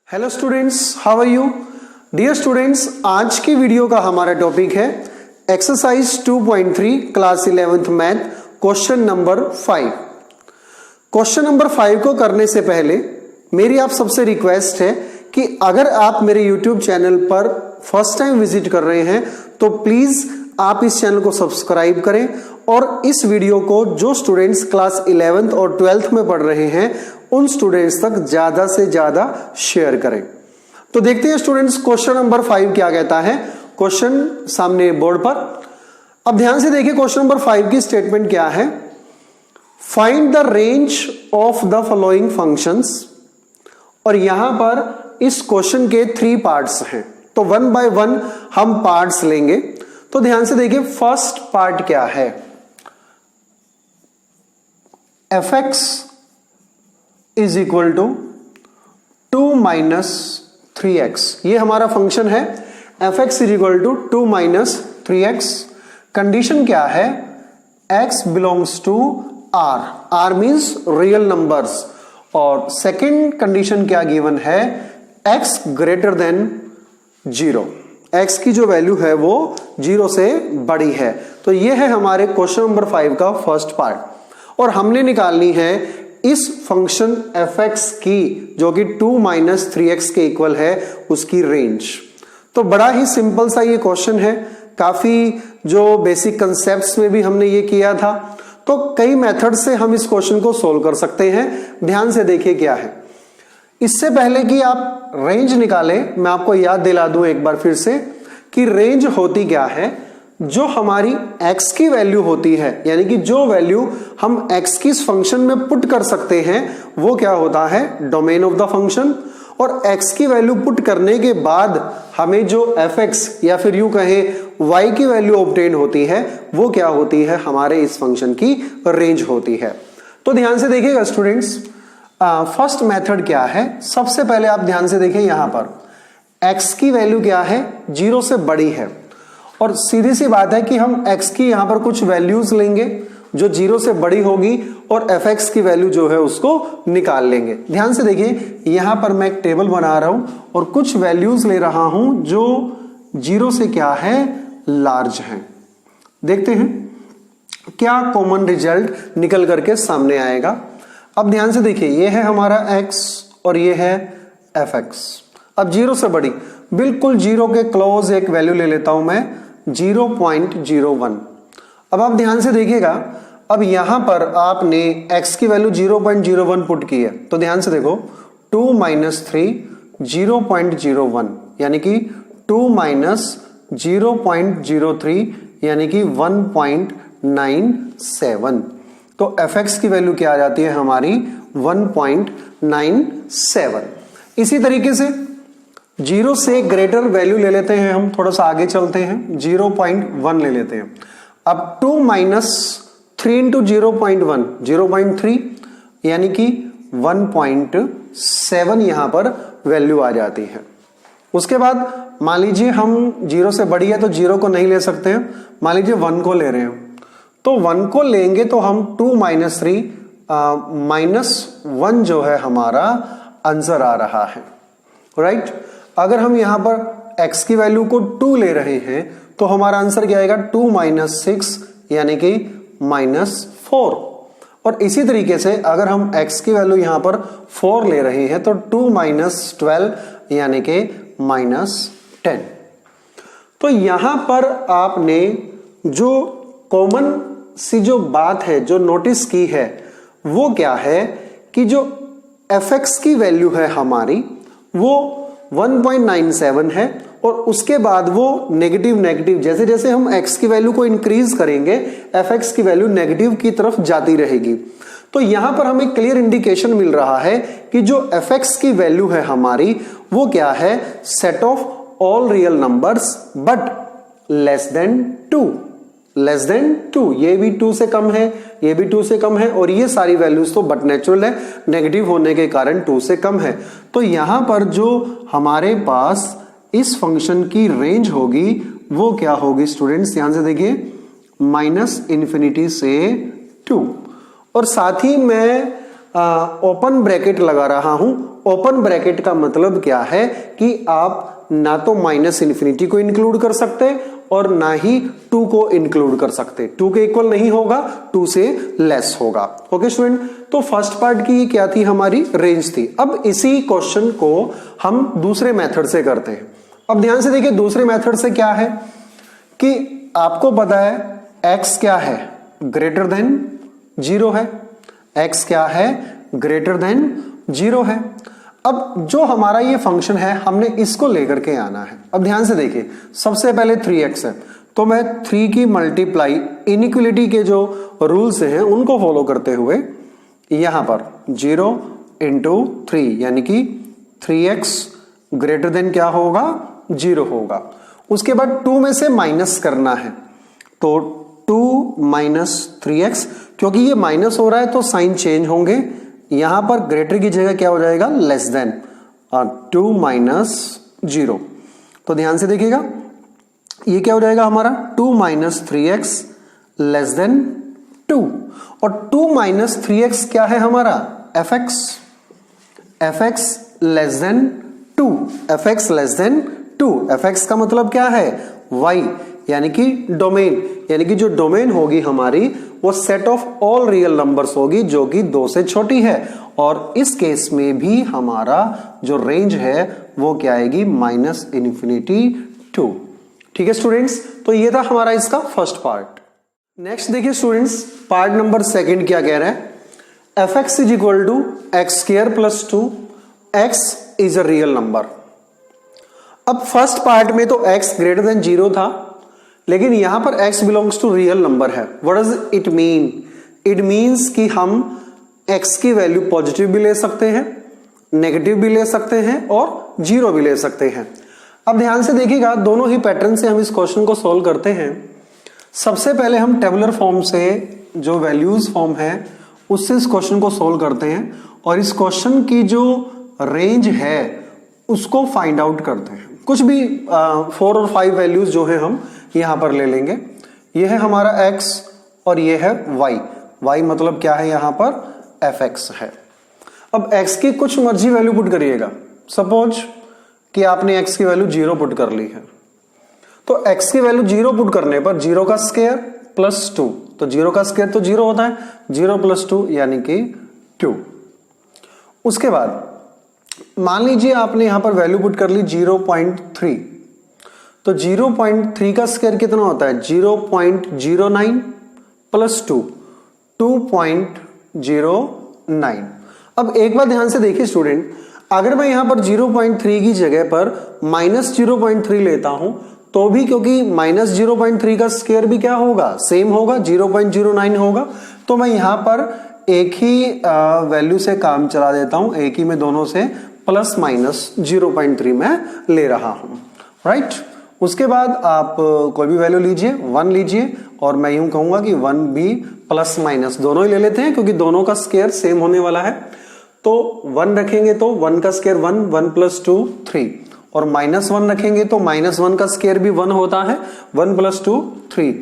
Hello students, how are you? Dear students, आज की video का हमारा टॉपिक है exercise 2.3 class 11th math question number 5। Question number 5 को करने से पहले मेरी आप सबसे रिक्वेस्ट है कि अगर आप मेरे यूट्यूब चैनल पर फर्स्ट टाइम विजिट कर रहे हैं तो प्लीज आप इस चैनल को सब्सक्राइब करें और इस वीडियो को जो स्टूडेंट्स क्लास 11th और 12th में पढ़ रहे हैं उन स्टूडेंट्स तक ज्यादा से ज्यादा शेयर करें। तो देखते हैं स्टूडेंट्स क्वेश्चन नंबर 5 क्या कहता है। क्वेश्चन सामने बोर्ड पर, अब ध्यान से देखिए क्वेश्चन नंबर 5 की स्टेटमेंट क्या है। Find the range of the following functions, और यहां पर इस क्वेश्चन के 3 पार्ट्स हैं, तो 1 बाय 1 हम पार्ट्स लेंगे। तो ध्यान से देखिए फर्स्ट पार्ट क्या है, fx is equal to 2 minus 3x, ये हमारा फंक्शन है। fx is equal to 2 minus 3x। Condition क्या है, x belongs to r, r means real numbers, और सेकेंड कंडीशन क्या गिवन है, x ग्रेटर देन 0, x की जो वैल्यू है वो 0 से बड़ी है। तो ये है हमारे क्वेश्चन नंबर 5 का फर्स्ट पार्ट, और हमने निकालनी है इस फंक्शन fx की जो कि 2 माइनस 3x के इक्वल है उसकी रेंज। तो बड़ा ही सिंपल सा ये क्वेश्चन है, काफी जो बेसिक कंसेप्ट्स में भी हमने ये किया था, तो कई मेथड से हम इस क्वेश्चन को सोल्व कर सकते हैं। ध्यान से देखिए क्या है। इससे पहले कि आप रेंज निकालें, मैं आपको याद दिला दूं एक बार फिर से कि रेंज होती क्या है, जो हमारी x की वैल्यू होती है, यानी कि जो वैल्यू हम x की इस फंक्शन में पुट कर सकते हैं वो क्या होता है, डोमेन ऑफ द फंक्शन। और x की वैल्यू पुट करने के बाद हमें जो fx या फिर यूं कहें y की वैल्यू ऑब्टेन होती है वो क्या होती है, हमारे इस फंक्शन की रेंज होती है। तो ध्यान से देखिएगा स्टूडेंट्स, फर्स्ट मेथड क्या है। सबसे पहले आप ध्यान से देखिए, यहां पर x की वैल्यू क्या है, 0 से बड़ी है, और सीधी सी बात है कि हम x की यहां पर कुछ वैल्यूज लेंगे जो 0 से बड़ी होगी और fx की वैल्यू जो है उसको निकाल लेंगे। ध्यान से देखिए यहां पर मैं एक टेबल बना रहा हूं और कुछ वैल्यूज ले रहा हूं जो 0 से क्या है, लार्ज है। देखते हैं क्या कॉमन रिजल्ट निकल करके सामने आएगा। अब ध्यान से देखिए, ये है हमारा x और ये है fx। अब 0 से बड़ी, बिल्कुल 0 के क्लोज एक वैल्यू ले लेता हूं मैं, 0.01। अब आप ध्यान से देखिएगा, अब यहां पर आपने x की वैल्यू 0.01 पुट की है, तो ध्यान से देखो 2 माइनस 3 0.01 यानी कि 2 माइनस 0.03 यानी कि 1.97। तो fx की वैल्यू क्या आ जाती है हमारी, 1.97। इसी तरीके से 0 से ग्रेटर वैल्यू ले लेते हैं हम, थोड़ा सा आगे चलते हैं, 0.1 ले लेते हैं। अब 2 माइनस 3 इंटू 0.1 0.3 यानी कि 1.7 यहां पर वैल्यू आ जाती है। उसके बाद मान लीजिए हम 0 से बड़ी है तो 0 को नहीं ले सकते हैं, मान लीजिए 1 को ले रहे हैं, तो 1 को लेंगे तो हम 2 माइनस 3 माइनस 1 जो है हमारा आंसर आ रहा है, राइट। अगर हम यहां पर x की वैल्यू को 2 ले रहे हैं तो हमारा आंसर क्या आएगा, 2 माइनस 6 यानी कि -4। और इसी तरीके से अगर हम x की वैल्यू यहां पर 4 ले रहे हैं तो 2 माइनस 12 यानी कि -10। तो यहां पर आपने जो कॉमन सी जो बात है जो नोटिस की है वो क्या है कि जो fx की वैल्यू है हमारी वो 1.97 है, और उसके बाद वो नेगेटिव जैसे जैसे हम x की वैल्यू को इंक्रीज करेंगे fx की वैल्यू नेगेटिव की तरफ जाती रहेगी। तो यहां पर हमें क्लियर इंडिकेशन मिल रहा है कि जो fx की वैल्यू है हमारी वो क्या है, set of all real numbers but less than 2, less than 2। ये भी 2 से कम है, ये भी 2 से कम है, और ये सारी वैल्यूज तो बट नेचुरल है, नेगेटिव होने के कारण 2 से कम है। तो यहां पर जो हमारे पास इस फंक्शन की रेंज होगी वो क्या होगी स्टूडेंट्स, ध्यान से देखिए, -∞ से 2। और साथ ही मैं ओपन ब्रैकेट लगा रहा हूं। ओपन ब्रैकेट का मतलब क्या है कि आप ना तो माइनस इन्फिनिटी को इंक्लूड कर सकते और ना ही 2 को इंक्लूड कर सकते। 2 के इक्वल नहीं होगा, 2 से लेस होगा। ओके स्टूडेंट, तो फर्स्ट पार्ट की क्या थी, हमारी रेंज थी। अब इसी क्वेश्चन को हम दूसरे मेथड से करते हैं। अब ध्यान से देखिए, दूसरे मेथड से क्या है कि आपको पता है x क्या है, ग्रेटर देन 0 है। x क्या है, ग्रेटर देन 0 है। अब जो हमारा ये फंक्शन है, हमने इसको लेकर के आना है। अब ध्यान से देखिए, सबसे पहले 3x है, तो मैं 3 की मल्टीप्लाई इनइक्वलिटी के जो रूल्स हैं उनको फॉलो करते हुए यहां पर 0 इंटू 3 यानी कि 3x ग्रेटर देन क्या होगा, 0 होगा। उसके बाद 2 में से माइनस करना है, तो 2 माइनस 3x, क्योंकि ये माइनस हो रहा है तो साइन चेंज होंगे। यहां पर ग्रेटर की जगह क्या हो जाएगा, लेस देन, 2 माइनस 0। तो ध्यान से देखिएगा, ये क्या हो जाएगा हमारा 2 माइनस 3x लेस देन 2। और 2 माइनस 3x क्या है हमारा, fx less than 2। fx less than 2, fx का मतलब क्या है, y, यानी कि डोमेन, यानी कि जो डोमेन होगी हमारी वो set of all real numbers होगी जो कि 2 से छोटी है। और इस केस में भी हमारा जो रेंज है वो क्या आएगी, माइनस इन्फिनिटी 2। ठीक है स्टूडेंट्स, तो ये था हमारा इसका फर्स्ट पार्ट। नेक्स्ट देखिए स्टूडेंट्स, पार्ट नंबर सेकंड क्या कह रहा है, fx is equal to x square plus 2, x is a real number. अब फर्स्ट पार्ट में तो x ग्रेटर देन 0 था, लेकिन यहां पर x belongs to real number है। What does it mean, it means कि हम x की वैल्यू पॉजिटिव भी ले सकते हैं, नेगेटिव भी ले सकते हैं और 0 भी ले सकते हैं। अब ध्यान से देखिएगा, दोनों ही पैटर्न से हम इस क्वेश्चन को सोल्व करते हैं। सबसे पहले हम टेबुलर फॉर्म से, जो वैल्यूज फॉर्म है उससे इस क्वेश्चन को सोल्व करते हैं और इस क्वेश्चन की जो रेंज है उसको फाइंड आउट करते हैं। कुछ भी 4 और 5 वैल्यूज जो है हम यहां पर ले लेंगे। यह है हमारा x और यह है y। y मतलब क्या है, यहां पर fx है। अब x की कुछ मर्जी वैल्यू पुट करिएगा। सपोज कि आपने x की वैल्यू 0 पुट कर ली है, तो x की वैल्यू 0 पुट करने पर 0 का स्क्वायर प्लस 2, तो 0 का स्क्वायर तो 0 होता है, 0 प्लस 2 यानी कि 2। उसके बाद मान लीजिए आपने यहां पर वैल्यू पुट कर ली 0.3, तो 0.3 का स्क्वायर कितना होता है, 0.09 प्लस 2, 2.09। अब एक बार ध्यान से देखिए स्टूडेंट, अगर मैं यहां पर 0.3 की जगह पर माइनस 0.3 लेता हूं तो भी, क्योंकि माइनस 0.3 का स्क्वायर भी क्या होगा, सेम होगा, 0.09 होगा। तो मैं यहां पर एक ही वैल्यू से काम चला देता हूं, एक ही में दोनों से प्लस माइनस 0.3 में ले रहा हूं, राइट। उसके बाद आप कोई भी वैल्यू लीजिए, 1 लीजिए, और मैं यूं कहूंगा कि 1 भी प्लस माइनस दोनों ही ले लेते हैं क्योंकि दोनों का स्क्वायर सेम होने वाला है। तो 1 रखेंगे तो 1 का स्क्वायर 1, 1 प्लस 2 3, और माइनस 1 रखेंगे तो माइनस 1 का स्क्वायर भी 1 होता है, 1 प्लस 2 3।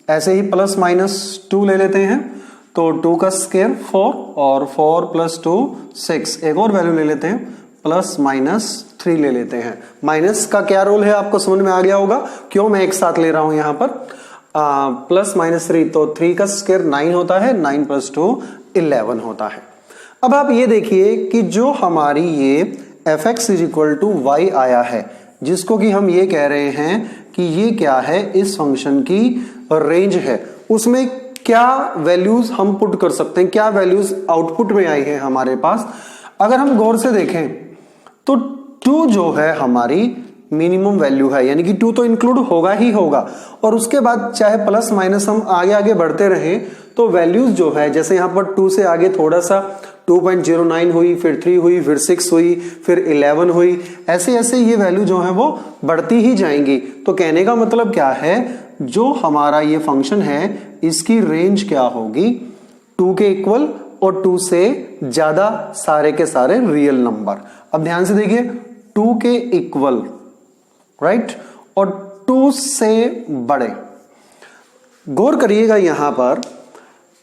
ऐसे ही प्लस माइनस 2 ले लेते हैं, तो 2 का स्क्वायर 4, और 4 प्लस 2 6। एक और वैल्यू ले लेते हैं, प्लस माइनस 3 ले लेते हैं। माइनस का क्या रोल है आपको समझ में आ गया होगा, क्यों मैं एक साथ ले रहा हूं यहां पर। प्लस माइनस 3, तो 3 का स्क्वायर 9 होता है, 9 प्लस 2 11 होता है। अब आप ये देखिए कि जो हमारी ये fx is equal to y आया है, जिसको कि हम ये कह रहे हैं कि ये क्या है, इस फंक्शन की रेंज है, उसमें क्या वैल्यूज हम पुट कर सकते हैं, क्या वैल्यूज आउटपुट में आई है हमारे पास। अगर हम गौर से देखें तो 2 जो है हमारी मिनिमम वैल्यू है, यानी कि 2 तो इंक्लूड होगा ही होगा। और उसके बाद चाहे प्लस माइनस हम आगे आगे बढ़ते रहें तो वैल्यूज जो है, जैसे यहां पर 2 से आगे थोड़ा सा 2.09 हुई, फिर 3 हुई, फिर 6 हुई, फिर 11 हुई, ऐसे ऐसे ये वैल्यू जो है वो बढ़ती ही जाएंगी। तो कहने का मतलब क्या है, जो हमारा ये फंक्शन है इसकी रेंज क्या होगी, 2 के इक्वल और 2 से ज्यादा सारे के सारे रियल नंबर। अब ध्यान से देखिए, 2 के इक्वल, राइट, और 2 से बड़े। गौर करिएगा यहां पर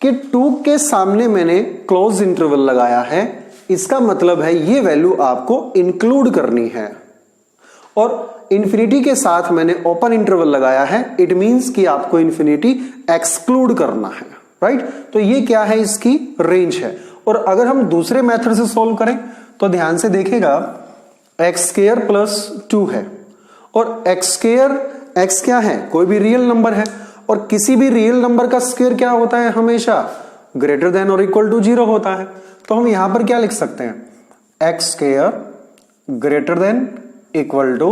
कि 2 के सामने मैंने क्लोज इंटरवल लगाया है, इसका मतलब है ये वैल्यू आपको इंक्लूड करनी है, और इंफिनिटी के साथ मैंने ओपन इंटरवल लगाया है, इट मींस कि आपको इंफिनिटी एक्सक्लूड करना है, राइट। तो ये क्या है, इसकी रेंज है। और अगर हम दूसरे मेथड से सॉल्व करें तो ध्यान से देखिएगा, एक्स स्क्वायर प्लस 2 है, और एक्स स्क्वायर, एक्स क्या है, कोई भी रियल नंबर है, और किसी भी रियल नंबर का स्क्वायर क्या होता है, हमेशा ग्रेटर देन और इक्वल टू 0 होता है। तो हम यहां पर क्या लिख सकते हैं, x square greater than equal to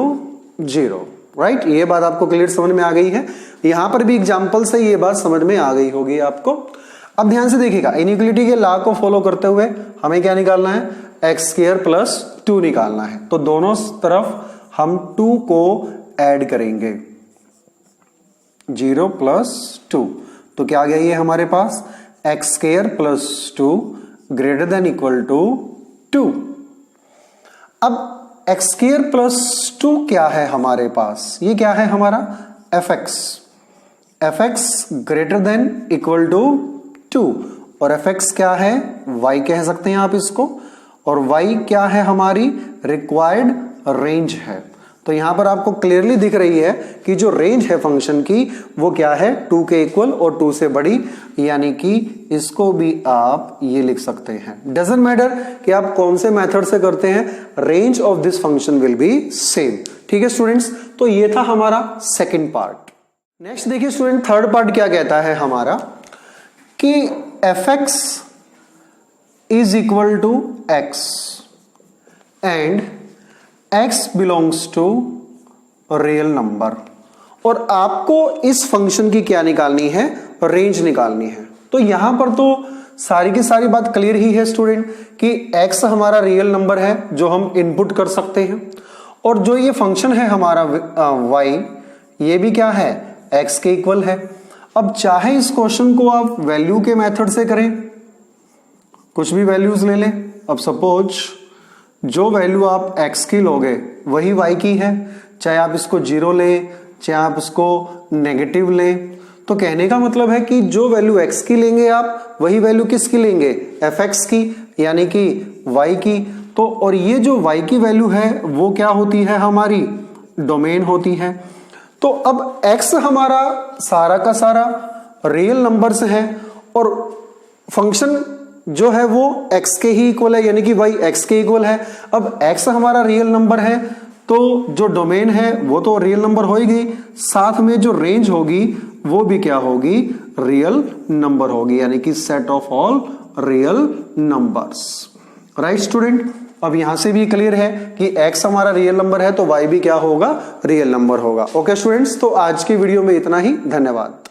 0, right. ये बात आपको क्लियर समझ में आ गई है। यहां पर भी एग्जांपल से ये बात समझ में आ गई होगी आपको। अब ध्यान से देखिएगा, इनइक्वालिटी के लॉ को फॉलो करते हुए हमें क्या निकालना है, एक्स स्क्वायर प्लस 2 निकालना है। तो दोनों तरफ हम 2 को ऐड करेंगे, 0 प्लस 2, तो क्या आ गया ये हमारे पास, x square plus 2 greater than equal to 2। अब एक्स स्क्वायर प्लस 2 क्या है हमारे पास, ये क्या है हमारा F X greater than equal to 2, और एफ एक्स क्या है, y कह सकते हैं आप इसको, और y क्या है, हमारी रिक्वायर्ड रेंज है। तो यहां पर आपको क्लियरली दिख रही है कि जो रेंज है फंक्शन की वो क्या है, 2 के इक्वल और 2 से बड़ी, यानी कि इसको भी आप ये लिख सकते हैं। डजंट मैटर कि आप कौन से मेथड से करते हैं, range of this function will be same. ठीक है स्टूडेंट्स, तो ये था हमारा सेकंड पार्ट। नेक्स्ट देखिए स्टूडेंट, थर्ड पार्ट क्या कहता है हमारा, कि F X is equal to X and x belongs to real number, और आपको इस फंक्शन की क्या निकालनी है, रेंज निकालनी है। तो यहां पर तो सारी की सारी बात क्लियर ही है स्टूडेंट कि x हमारा रियल नंबर है जो हम इनपुट कर सकते हैं, और जो ये फंक्शन है हमारा y, ये भी क्या है, x के इक्वल है। अब चाहे इस क्वेश्चन को आप वैल्यू के मेथड से करें, कुछ भी वैल्यूज ले लें। अब सपोज जो वैल्यू आप x की लोगे वही y की है, चाहे आप इसको 0 लें, चाहे आप इसको नेगेटिव लें। तो कहने का मतलब है कि जो वैल्यू x की लेंगे आप, वही वैल्यू किसकी लेंगे, fx की, यानी कि y की। तो और ये जो y की वैल्यू है वो क्या होती है, हमारी डोमेन होती है। तो अब x हमारा सारा का सारा रियल नंबर्स है, और फंक्शन जो है वो x के ही इक्वल है, यानी कि y x के इक्वल है। अब x हमारा रियल नंबर है, तो जो डोमेन है वो तो रियल नंबर होगी, साथ में जो रेंज होगी वो भी क्या होगी, रियल नंबर होगी, यानी कि set of all real numbers, right student. अब यहां से भी क्लियर है कि x हमारा रियल नंबर है तो y भी क्या होगा, रियल नंबर होगा। ओके स्टूडेंट्स, तो आज की वीडियो में इतना ही, धन्यवाद।